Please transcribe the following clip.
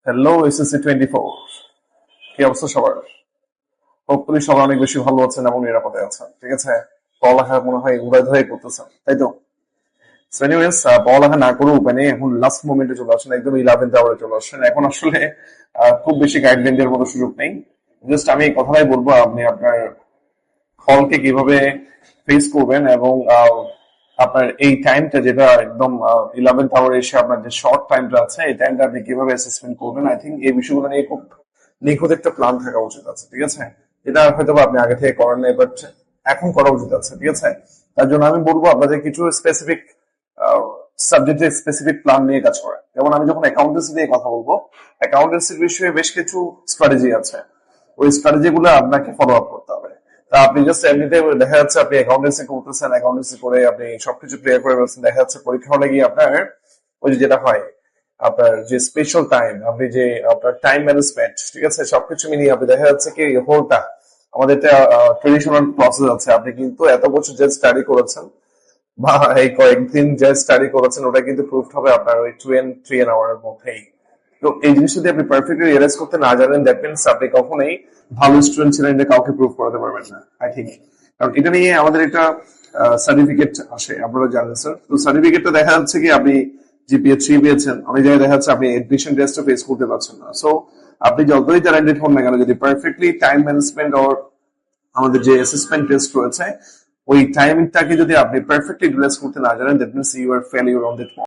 Hello SSC 24, কি অবস্থা সবার? হোপফুলি সবাই অনেক বেশি ভালো আছেন এবং নিরাপদে আছেন, ঠিক আছে? পড়ালেখা মনে হয় উড়ায় ধরে করতেছেন, তাই তো? So anyways, পড়ালেখা না করেও উপায় নেই, এখন লাস্ট মোমেন্টে চলে আসেন, একদম 11th আওয়ারে চলে আসেন। এখন আসলে খুব বেশি গাইডলাইন দেওয়ার মতো সুযোগ নেই। জাস্ট আমি এই কথাটাই বলবো, আপনি আপনার হলকে কিভাবে ফেস করবেন এবং আপনার এই টাইমটা যেটা একদম 11th আওয়ারে এসে আপনার যে শর্ট টাইমটা আছে, এই টাইমটা আপনি কিভাবে অ্যাসেসমেন্ট করবেন, আই থিঙ্ক এই বিষয়গুলো নিয়ে খুব নিখুঁত একটা প্ল্যান থাকা উচিত আছে, ঠিক আছে? এটা হয়তো বা আপনি আগে থেকে করেন নাই, বাট এখন করা উচিত আছে, ঠিক আছে? তার জন্য আমি বলবো আপনাদের কিছু স্পেসিফিক সাবজেক্টের স্পেসিফিক প্ল্যান নিয়ে কাজ করেন। যেমন আমি যখন অ্যাকাউন্টেন্সি নিয়ে কথা বলবো, অ্যাকাউন্টেন্সির বিষয়ে বেশ কিছু স্ট্র্যাটেজি আছে, ওই স্ট্র্যাটেজি গুলো আপনাকে ফলো আপ করতে হবে। তা আপনি জাস্ট এমনিতে দেখা যাচ্ছে আপনি অ্যাকাউন্টেন্সি করতেছেন, অ্যাকাউন্টেন্সি করে আপনি সবকিছু ক্লিয়ার করে ফেলছেন, দেখা যাচ্ছে পরীক্ষা হলে গিয়ে আপনার ওই যে যেটা হয়, আপনার যে স্পেশাল টাইম, আপনি যে আপনার টাইম ম্যানেজমেন্ট, ঠিক আছে, সবকিছু মিলিয়ে আপনি দেখা যাচ্ছে কি হোলটা আমাদের একটা ট্রেডিশনাল প্রসেস আছে, আপনি কিন্তু এত বছর যে স্টাডি করেছেন বা এই কয়েকদিন যে স্টাডি করেছেন ওটা কিন্তু প্রুফড হবে আপনার ওই 2 and 3 আওয়ারের মধ্যেই। তো এই জিনিসটা যদি আপনি পারফেক্টলি রিয়েলাইজ করতে না জানেন, দ্যাট মিনস আপনি কখনোই ভালো স্টুডেন্ট ছিলেন এটা কাউকে প্রুভ করাতে পারবেন না, আই থিঙ্ক। কারণ এটা নিয়ে আমাদের একটা সার্টিফিকেট আসে, আপনারা জানেন স্যার। তো সার্টিফিকেটটা দেখা যাচ্ছে কি আপনি জিপিএ 3 পেয়েছেন, অনেক জায়গায় দেখা যাচ্ছে আপনি এডমিশন টেস্টও ফেস করতে পারছেন না। সো আপনি যতই ট্যালেন্টেড হন না কেন, যদি পারফেক্টলি টাইম ম্যানেজমেন্ট ওর আমাদের যে অ্যাসেসমেন্ট টেস্ট রয়েছে ওই টাইমটাকে যদি আপনি পারফেক্টলি ইউটিলাইজ করতে না জানেন, that means you are failure on that